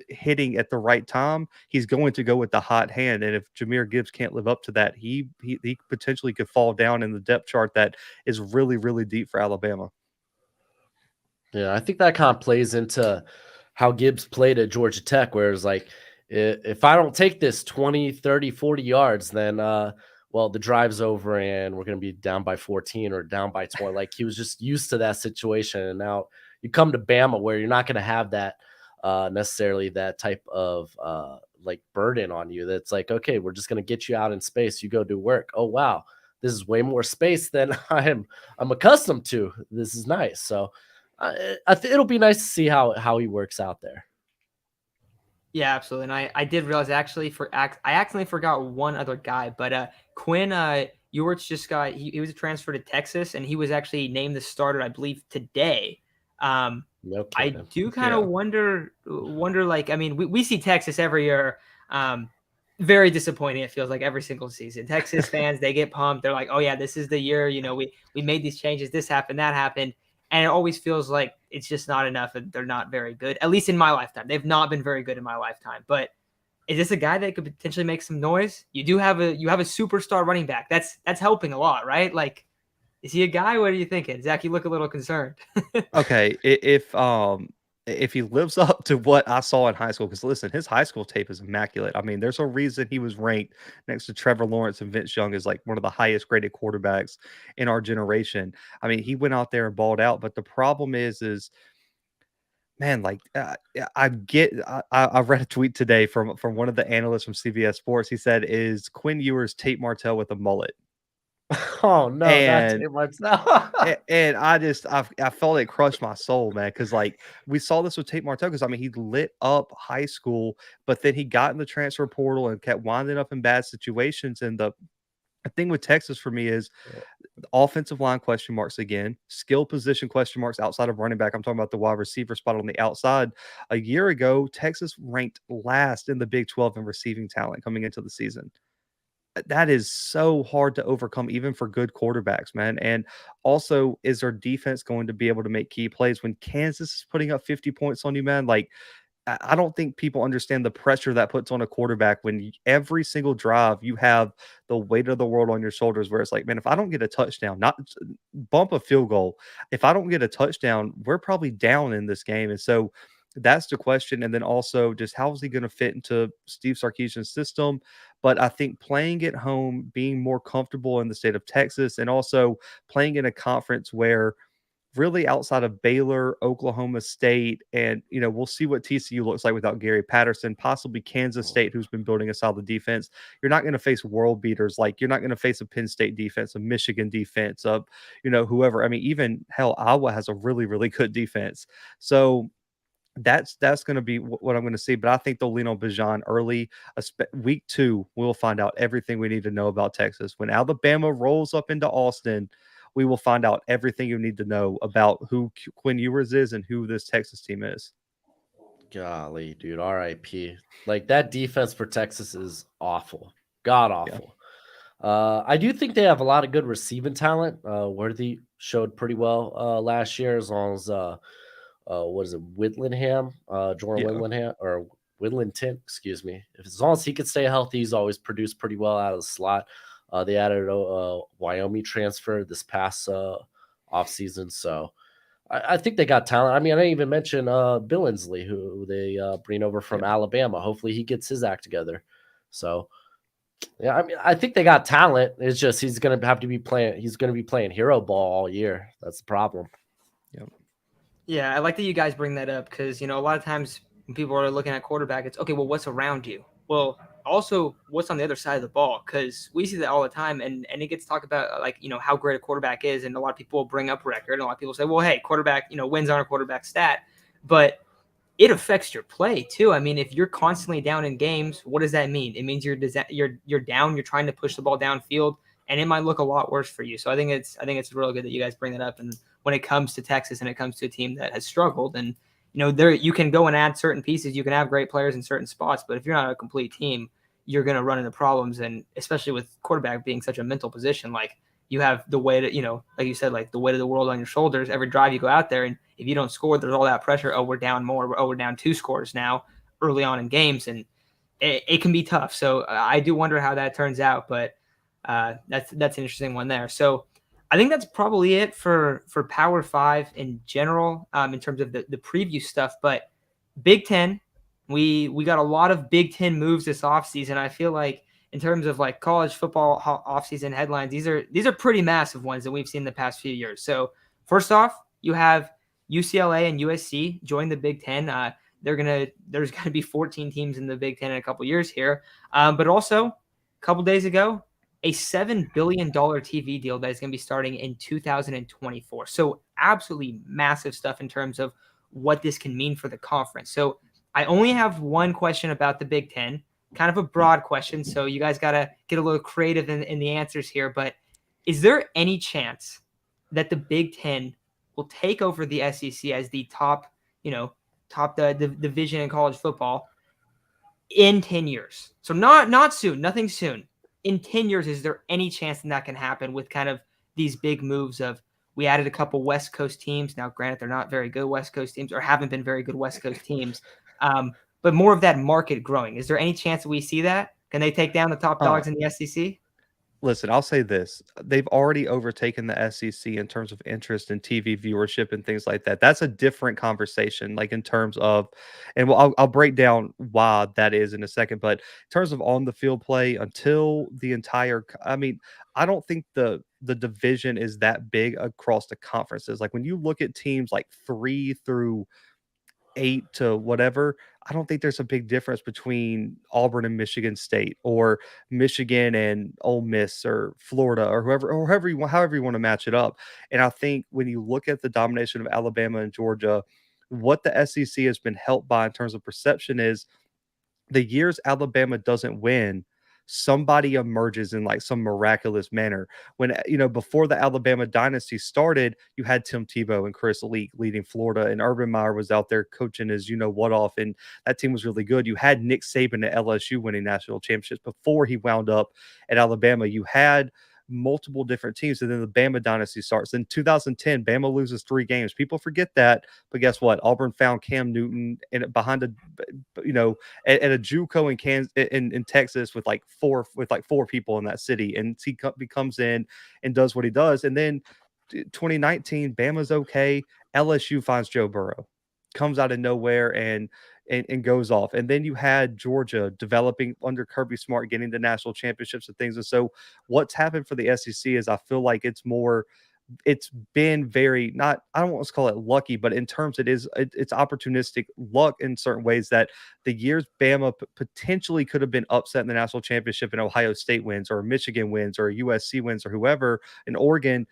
hitting at the right time, he's going to go with the hot hand. And if Jahmyr Gibbs can't live up to that, he potentially could fall down in the depth chart that is really, really deep for Alabama. Yeah, I think that kind of plays into how Gibbs played at Georgia Tech, where it's like, if I don't take this 20, 30, 40 yards, then, well, the drive's over and we're going to be down by 14 or down by 20. Like, he was just used to that situation. And now you come to Bama where you're not going to have that necessarily that type of like burden on you. That's like, okay, we're just going to get you out in space. You go do work. Oh, wow, this is way more space than I'm accustomed to. This is nice. So, it'll be nice to see how he works out there. Yeah, absolutely. And I did realize I accidentally forgot one other guy, but Quinn Ewers just he was a transfer to Texas, and he was actually named the starter, I believe, today. I do kind of wonder like, I mean, we see Texas every year. Very disappointing. It feels like every single season. Texas fans, they get pumped. They're like, oh yeah, this is the year. We made these changes. This happened, that happened. And it always feels like it's just not enough and they're not very good, at least in my lifetime. They've not been very good in my lifetime. But is this a guy that could potentially make some noise? You have a superstar running back. That's helping a lot, right? Like, is he a guy? What are you thinking? Zach, you look a little concerned. Okay. If he lives up to what I saw in high school, because listen, his high school tape is immaculate. I mean, there's a reason he was ranked next to Trevor Lawrence and Vince Young as like one of the highest graded quarterbacks in our generation. I mean, he went out there and balled out, but the problem is man, like I read a tweet today from one of the analysts from CBS Sports. He said, "Is Quinn Ewers Tate Martell with a mullet?" Oh no, that's Tate Martell. and I felt it crushed my soul, man, because like we saw this with Tate Martell, because I mean he lit up high school, but then he got in the transfer portal and kept winding up in bad situations. And the thing with Texas for me is offensive line question marks again, skill position question marks outside of running back. I'm talking about the wide receiver spot on the outside. A year ago, Texas ranked last in the Big 12 in receiving talent coming into the season. That is so hard to overcome, even for good quarterbacks, man. And also, is our defense going to be able to make key plays when Kansas is putting up 50 points on you, man? Like, I don't think people understand the pressure that puts on a quarterback when every single drive you have the weight of the world on your shoulders. Where it's like, man, if I don't get a touchdown, not bump a field goal, if I don't get a touchdown, we're probably down in this game. And so that's the question. And then also, just how is he going to fit into Steve Sarkisian's system? But I think playing at home, being more comfortable in the state of Texas, and also playing in a conference where really outside of Baylor, Oklahoma State, and we'll see what TCU looks like without Gary Patterson, possibly Kansas State, who's been building a solid defense. You're not going to face world beaters. Like, you're not going to face a Penn State defense, a Michigan defense, whoever. I mean, even hell, Iowa has a really, really good defense. So that's going to be what I'm going to see. But I think they'll lean on Bijan early. Week 2, we'll find out everything we need to know about Texas. When Alabama rolls up into Austin, we will find out everything you need to know about who Quinn Ewers is and who this Texas team is. Golly, dude, RIP. Like, that defense for Texas is awful. God awful. Yeah. I do think they have a lot of good receiving talent. Worthy showed pretty well last year, as long as what is it, Whitlingham, Jordan Whitlingham, or Whitlinton, excuse me. As long as he could stay healthy, he's always produced pretty well out of the slot. They added a Wyoming transfer this past offseason, so I think they got talent. I mean, I didn't even mention Billingsley, who they bring over from Alabama. Hopefully, he gets his act together. So, yeah, I mean, I think they got talent. It's just he's going to have to be playing. He's going to be playing hero ball all year. That's the problem. Yep. Yeah, I like that you guys bring that up because, a lot of times when people are looking at quarterback, it's, okay, well, what's around you? Well, also what's on the other side of the ball, because we see that all the time, and it gets talked about, like, how great a quarterback is, and a lot of people will bring up record, and a lot of people say, well, hey, quarterback, wins aren't a quarterback stat, but it affects your play too. I mean, if you're constantly down in games, what does that mean? It means you're down, you're trying to push the ball downfield, and it might look a lot worse for you. So I think it's really good that you guys bring that up. And when it comes to Texas and it comes to a team that has struggled, and there you can go and add certain pieces, you can have great players in certain spots, but if you're not a complete team, you're going to run into problems. And especially with quarterback being such a mental position, like, you have the weight, like you said, like the weight of the world on your shoulders. Every drive you go out there, and if you don't score, there's all that pressure. Oh, we're down more. Oh, we're down 2 scores now early on in games, and it can be tough. So I do wonder how that turns out, but that's an interesting one there. So I think that's probably it for Power 5 in general, in terms of the preview stuff. But Big Ten, we got a lot of Big Ten moves this offseason. I feel like in terms of like college football offseason headlines, these are pretty massive ones that we've seen the past few years. So first off, you have UCLA and USC join the Big Ten. There's gonna be 14 teams in the Big Ten in a couple years here. But also, a couple days ago, a $7 billion TV deal that is going to be starting in 2024. So absolutely massive stuff in terms of what this can mean for the conference. So I only have one question about the Big Ten, kind of a broad question. So you guys got to get a little creative in the answers here. But is there any chance that the Big Ten will take over the SEC as the top the division in college football in 10 years? So not soon, nothing soon. In 10 years, is there any chance that can happen with kind of these big moves of, we added a couple West Coast teams. Now, granted, they're not very good West Coast teams, or haven't been very good West Coast teams, but more of that market growing. Is there any chance that we see that? Can they take down the top dogs in the SEC? Listen, I'll say this. They've already overtaken the SEC in terms of interest in TV viewership and things like that. That's a different conversation, like in terms of, and I'll break down why that is in a second. But in terms of on the field play, until the entire, I mean, I don't think the division is that big across the conferences. Like, when you look at teams like 3 through 8 to whatever, I don't think there's a big difference between Auburn and Michigan State, or Michigan and Ole Miss, or Florida, or however you want to match it up. And I think when you look at the domination of Alabama and Georgia, what the SEC has been helped by in terms of perception is the years Alabama doesn't win, somebody emerges in like some miraculous manner. When, before the Alabama dynasty started, you had Tim Tebow and Chris Leak leading Florida, and Urban Meyer was out there coaching his what off, and that team was really good. You had Nick Saban at LSU winning national championships before he wound up at Alabama. You had multiple different teams, and then the Bama dynasty starts. In 2010, Bama loses 3 games. People forget that, but guess what? Auburn found Cam Newton behind at a JUCO in Kansas, in Texas, with like four people in that city, and he comes in and does what he does. And then 2019, Bama's okay. LSU finds Joe Burrow, comes out of nowhere and goes off. And then you had Georgia developing under Kirby Smart, getting to national championships and things. And so what's happened for the SEC is I feel like it's been very, not, I don't want to call it lucky, but in terms it's opportunistic luck in certain ways, that the years Bama potentially could have been upset in the national championship and Ohio State wins, or Michigan wins, or USC wins, or whoever, in Oregon,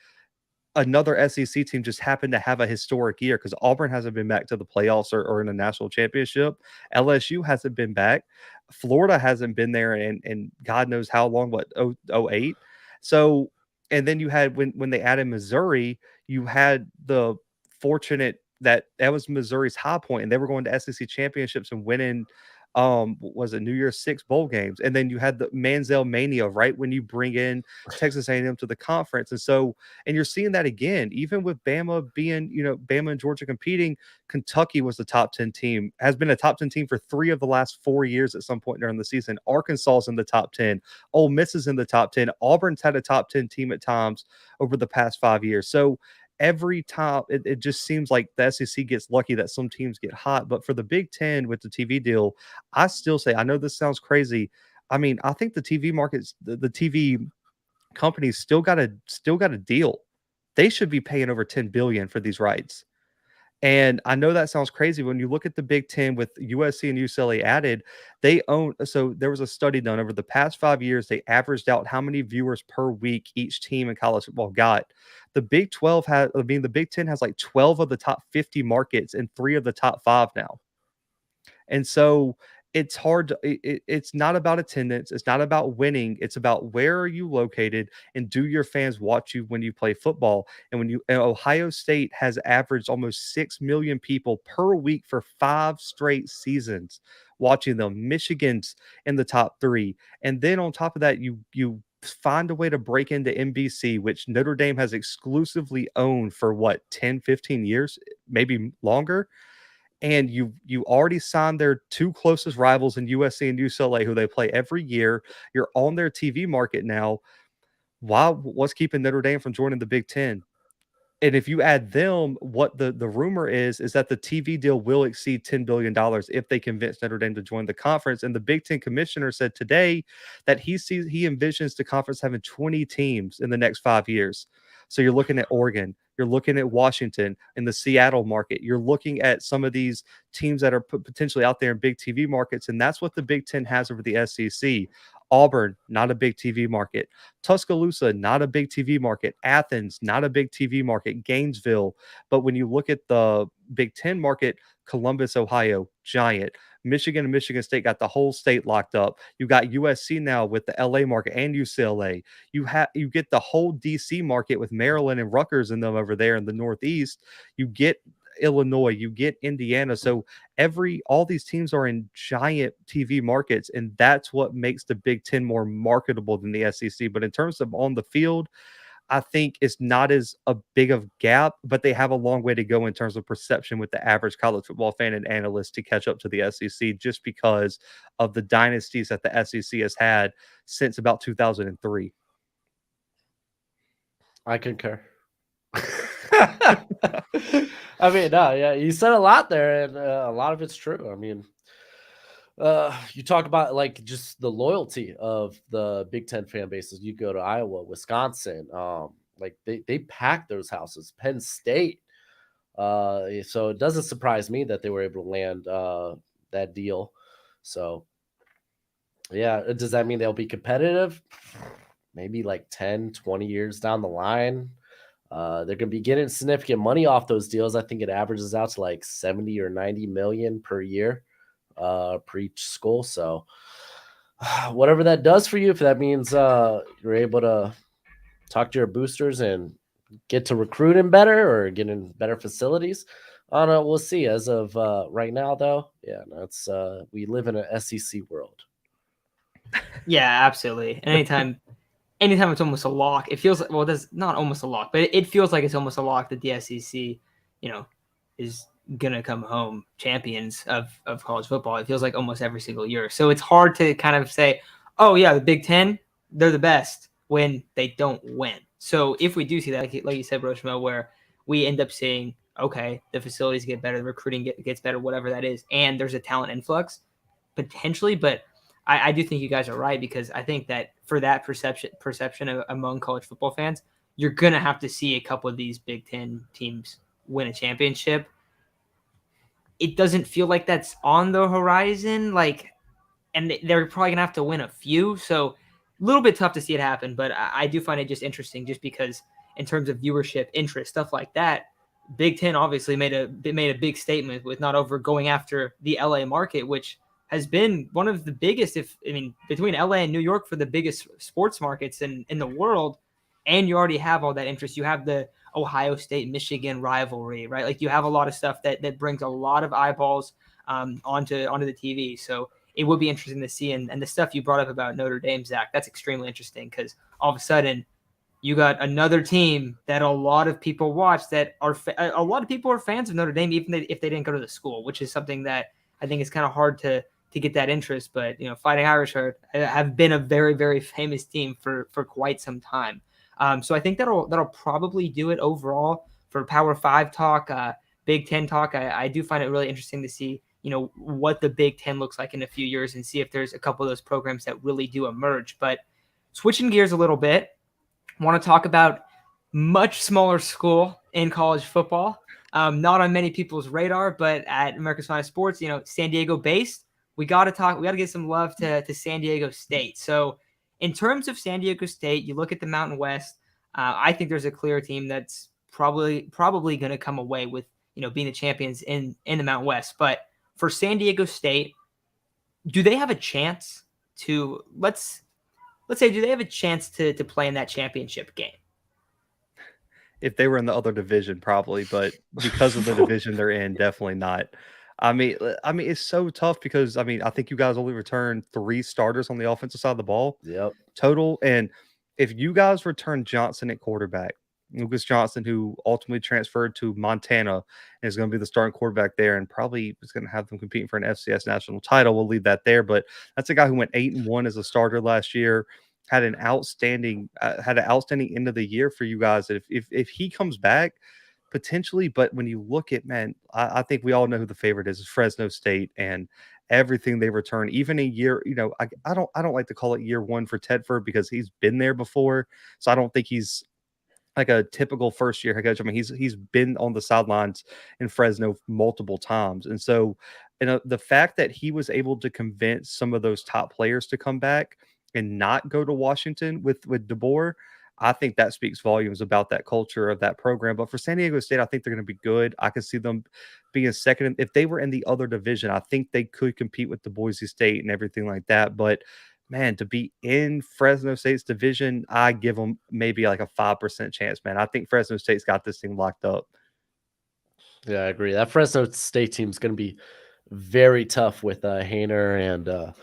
another SEC team just happened to have a historic year, because Auburn hasn't been back to the playoffs or in a national championship. LSU hasn't been back. Florida hasn't been there and God knows how long, 08. So, and then you had, when they added Missouri, you had the fortunate that was Missouri's high point, and they were going to SEC championships and winning was it New Year's 6 bowl games. And then you had the Manziel mania right when you bring in Texas A&M to the conference. And so, and you're seeing that again, even with Bama being, Bama and Georgia competing. Kentucky was the top 10 team, has been a top 10 team for 3 of the last 4 years at some point during the season. Arkansas is in the top 10. Ole Miss is in the top 10. Auburn's had a top 10 team at times over the past 5 years. So every time it just seems like the SEC gets lucky that some teams get hot. But for the Big Ten with the TV deal, I still say, I know this sounds crazy. I mean, I think the TV markets, the TV companies still got a deal. They should be paying over $10 billion for these rights. And I know that sounds crazy. When you look at the Big Ten with USC and UCLA added, they own. So there was a study done over the past 5 years. They averaged out how many viewers per week each team in college football got. The Big 12 the Big Ten has like 12 of the top 50 markets and 3 of the top 5 now. And so it's hard to, it's not about attendance. It's not about winning. It's about where are you located, and do your fans watch you when you play football? And Ohio State has averaged almost 6 million people per week for 5 straight seasons watching them. Michigan's in the top 3. And then on top of that, you find a way to break into NBC, which Notre Dame has exclusively owned for 10, 15 years, maybe longer. And you already signed their 2 closest rivals in USC and UCLA, who they play every year. You're on their TV market now. What's keeping Notre Dame from joining the Big Ten? And if you add them, what the rumor is that the TV deal will exceed $10 billion if they convince Notre Dame to join the conference. And the Big Ten commissioner said today that he envisions the conference having 20 teams in the next 5 years. So you're looking at Oregon, you're looking at Washington in the Seattle market, you're looking at some of these teams that are potentially out there in big TV markets. And that's what the Big Ten has over the SEC. Auburn, not a big TV market. Tuscaloosa, not a big TV market. Athens, not a big TV market. Gainesville. But when you look at the Big Ten market, Columbus, Ohio, giant. Michigan and Michigan State got the whole state locked up. You got USC now with the LA market and UCLA. You get the whole DC market with Maryland and Rutgers in them over there in the Northeast. You get Illinois, you get Indiana. So all these teams are in giant TV markets, and that's what makes the Big Ten more marketable than the SEC. But in terms of on the field, I think it's not as a big of gap, but they have a long way to go in terms of perception with the average college football fan and analyst to catch up to the SEC, just because of the dynasties that the SEC has had since about 2003. I concur. I mean, no, yeah, you said a lot there, and a lot of it's true. I mean, you talk about like just the loyalty of the Big Ten fan bases. You go to Iowa, Wisconsin, like they pack those houses. Penn State. So it doesn't surprise me that they were able to land that deal. So yeah, does that mean they'll be competitive? Maybe like 10, 20 years down the line. They're going to be getting significant money off those deals. I think it averages out to like 70 or 90 million per year per each school. So whatever that does for you, if that means you're able to talk to your boosters and get to recruiting better or get in better facilities. I don't know. We'll see. As of right now, though, yeah, that's we live in an SEC world. Yeah, absolutely. And anytime it's almost a lock, it feels like, well, there's not almost a lock, but it feels like it's almost a lock that the SEC, is gonna come home champions of college football. It feels like almost every single year. So it's hard to kind of say, oh yeah, the Big Ten, they're the best when they don't win. So if we do see that, like you said, Broshmo, where we end up seeing, okay, the facilities get better, the recruiting gets better, whatever that is, and there's a talent influx potentially, but I do think you guys are right, because I think that for that perception among college football fans, you're gonna have to see a couple of these Big Ten teams win a championship. It doesn't feel like that's on the horizon, and they're probably gonna have to win a few. So a little bit tough to see it happen, but I do find it just interesting, just because in terms of viewership, interest, stuff like that, Big Ten obviously made a big statement with not over going after the LA market, which has been one of the biggest, between LA and New York, for the biggest sports markets in the world. And you already have all that interest. You have the Ohio State Michigan rivalry, right? Like, you have a lot of stuff that brings a lot of eyeballs onto the TV. So it would be interesting to see. And the stuff you brought up about Notre Dame, Zach, that's extremely interesting, because all of a sudden you got another team that a lot of people watch, that are a lot of people are fans of Notre Dame, even if they didn't go to the school, which is something that I think is kind of hard to get that interest. But Fighting Irish have been a very, very famous team for quite some time. So I think that'll probably do it overall for Power 5 talk, Big Ten talk. I do find it really interesting to see what the Big Ten looks like in a few years, and see if there's a couple of those programs that really do emerge. But switching gears a little bit, I want to talk about much smaller school in college football. Not on many people's radar, but at America's Finest Sports, San Diego based. We got to give some love to San Diego State. So in terms of San Diego State, you look at the Mountain West. I think there's a clear team that's probably going to come away with being the champions in the Mountain West. But for San Diego State, do they have a chance to let's say, do they have a chance to play in that championship game? If they were in the other division, probably, but because of the division they're in, definitely not. It's so tough because I think you guys only returned 3 starters on the offensive side of the ball. Yep. Total. And if you guys return Johnson at quarterback, Lucas Johnson, who ultimately transferred to Montana and is going to be the starting quarterback there, and probably is going to have them competing for an FCS national title. We'll leave that there. But that's a guy who went 8-1 as a starter last year. Had an outstanding end of the year for you guys. If he comes back, potentially, but when you look at, man, I think we all know who the favorite is Fresno State, and everything they return, even a year, I don't like to call it year one for Tedford, because he's been there before. So I don't think he's like a typical first year head coach. He's been on the sidelines in Fresno multiple times. And so, the fact that he was able to convince some of those top players to come back and not go to Washington with DeBoer, I think that speaks volumes about that culture of that program. But for San Diego State, I think they're going to be good. I can see them being second. If they were in the other division, I think they could compete with the Boise State and everything like that. But man, to be in Fresno State's division, I give them maybe like a 5% chance, man. I think Fresno State's got this thing locked up. Yeah, I agree. That Fresno State team is going to be very tough with Hainer and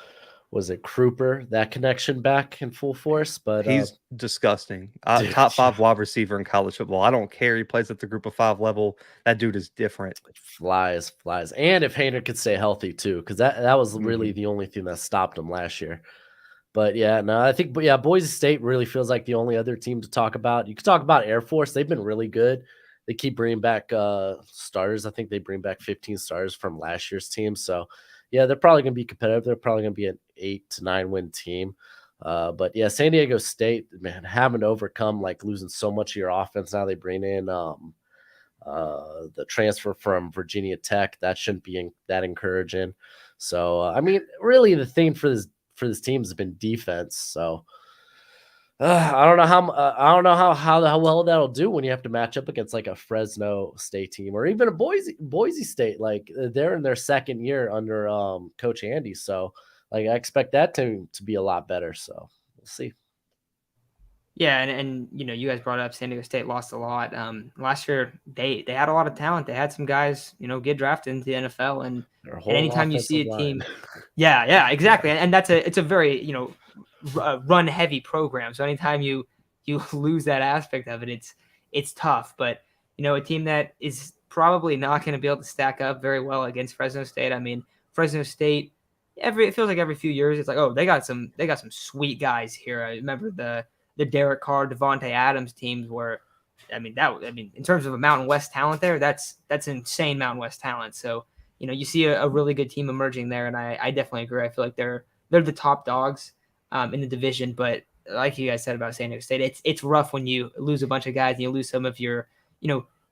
was it Kruper, that connection back in full force? But he's disgusting. Dude, Top 5 wide receiver in college football. I don't care. He plays at the group of 5 level. That dude is different. Flies. And if Hainer could stay healthy too, because that was really the only thing that stopped him last year. But yeah, no, I think, Boise State really feels like the only other team to talk about. You could talk about Air Force. They've been really good. They keep bringing back starters. I think they bring back 15 starters from last year's team. So yeah, they're probably going to be competitive. They're probably going to be an 8 to 9 win team. But yeah, San Diego State, man, having to overcome like losing so much of your offense. Now they bring in the transfer from Virginia Tech. That shouldn't be that encouraging. So really the thing for this team has been defense. So I don't know how well that'll do when you have to match up against like a Fresno State team or even a Boise State. Like they're in their second year under Coach Andy. So Like I expect that team to be a lot better. So we'll see. Yeah, and you guys brought up San Diego State lost a lot. Last year they had a lot of talent. They had some guys, get drafted into the NFL, and Their and whole anytime you see offensive a line. team, yeah, exactly. And it's a very run heavy program. So anytime you lose that aspect of it, it's tough. But a team that is probably not going to be able to stack up very well against Fresno State. I mean, Fresno State. It feels like every few years it's like, oh, they got some sweet guys here. I remember the Derek Carr, Devontae Adams teams where, in terms of a Mountain West talent there, that's insane Mountain West talent. So, you see a really good team emerging there, and I definitely agree. I feel like they're the top dogs in the division, but like you guys said about San Diego State, it's rough when you lose a bunch of guys and you lose some of your,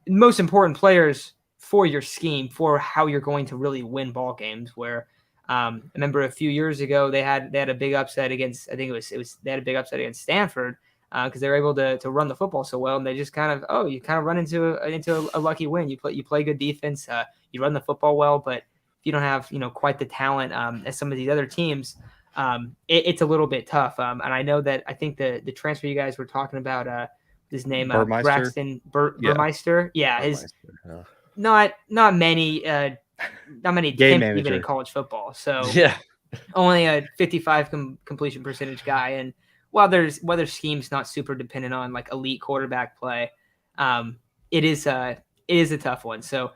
most important players for your scheme, for how you're going to really win ball games. Where I remember a few years ago they had a big upset against, I think they had a big upset against Stanford because they were able to run the football so well, and they just you run into a lucky win. You play good defense, you run the football well, but if you don't have quite the talent as some of these other teams, it's a little bit tough. And I know that I think the transfer you guys were talking about, his name Burmeister? Braxton Burmeister, his Yeah. not many Game attempts even in manager. college football. So Yeah. only a 55 completion percentage guy. And while their scheme's not super dependent on like elite quarterback play, it is a tough one. So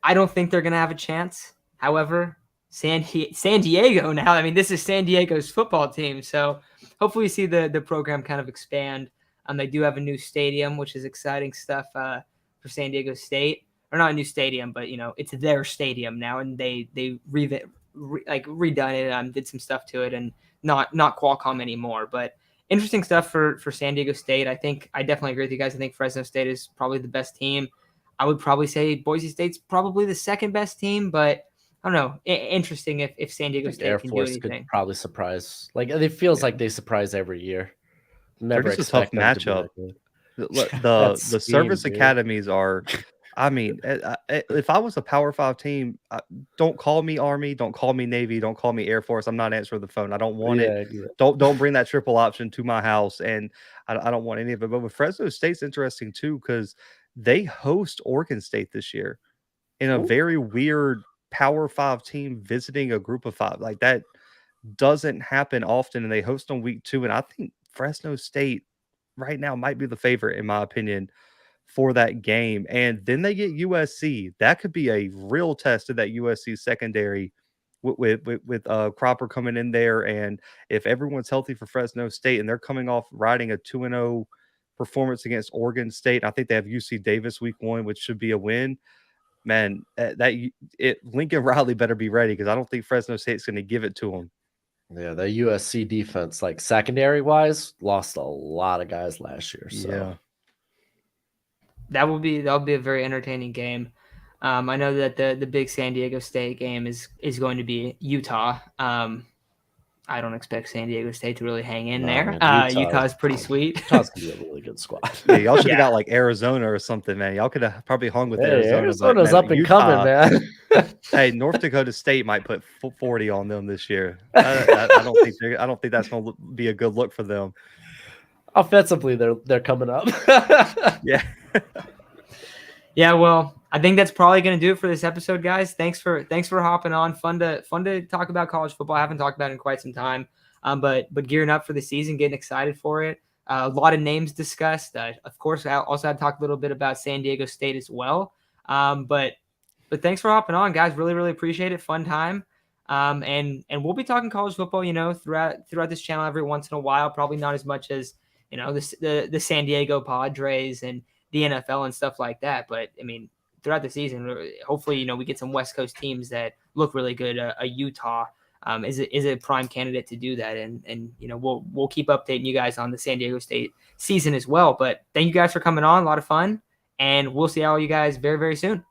I don't think they're going to have a chance. However, San Diego now, this is San Diego's football team. So hopefully we see the program kind of expand. They do have a new stadium, which is exciting stuff for San Diego State. Or not a new stadium, but it's their stadium now, and they redone it, did some stuff to it, and not Qualcomm anymore. But interesting stuff for San Diego State. I definitely agree with you guys. I think Fresno State is probably the best team. I would probably say Boise State's probably the second best team, but I don't know. Interesting if San Diego State Air can Force do anything. could probably surprise. Like it feels like they surprise every year. They're Never just a tough expect them to be matchup. that good. The Scheme, service dude. academies are. If I was a Power 5 team, don't call me Army, don't call me Navy, don't call me Air Force. I'm not answering the phone. I don't want it. Exactly. Don't bring that triple option to my house, and I don't want any of it. But with Fresno State's interesting too because they host Oregon State this year in a very weird Power 5 team visiting a Group of 5. Like that doesn't happen often, and they host on week 2. And I think Fresno State right now might be the favorite in my opinion for that game. And then they get USC. That could be a real test of that USC secondary with Cropper coming in there. And if everyone's healthy for Fresno State and they're coming off riding a 2-0 performance against Oregon State, I think they have UC Davis week 1, which should be a win. Man, Lincoln Riley better be ready because I don't think Fresno State's going to give it to them. Yeah, the USC defense, like secondary wise, lost a lot of guys last year. So Yeah. That'll be a very entertaining game. I know that the big San Diego State game is going to be Utah. I don't expect San Diego State to really hang in there. Man, Utah's pretty sweet. Utah's gonna be a really good squad. Yeah, y'all should have got like Arizona or something, man. Y'all could have probably hung with Arizona. Arizona's but, up and coming, man. Hey, North Dakota State might put 40 on them this year. I don't think that's going to be a good look for them. Offensively, they're coming up. Yeah. Yeah, well, I think that's probably going to do it for this episode, guys. Thanks for hopping on. Fun to talk about college football. I haven't talked about it in quite some time, but gearing up for the season, getting excited for it. A lot of names discussed. Of course, I also had to talk a little bit about San Diego State as well. But thanks for hopping on, guys. Really, really appreciate it. Fun time. And we'll be talking college football, throughout this channel every once in a while. Probably not as much as the San Diego Padres and the NFL and stuff like that. But throughout the season, hopefully, we get some West Coast teams that look really good. A Utah is a prime candidate to do that, and we'll keep updating you guys on the San Diego State season as well. But thank you guys for coming on. A lot of fun, and we'll see all you guys very, very soon.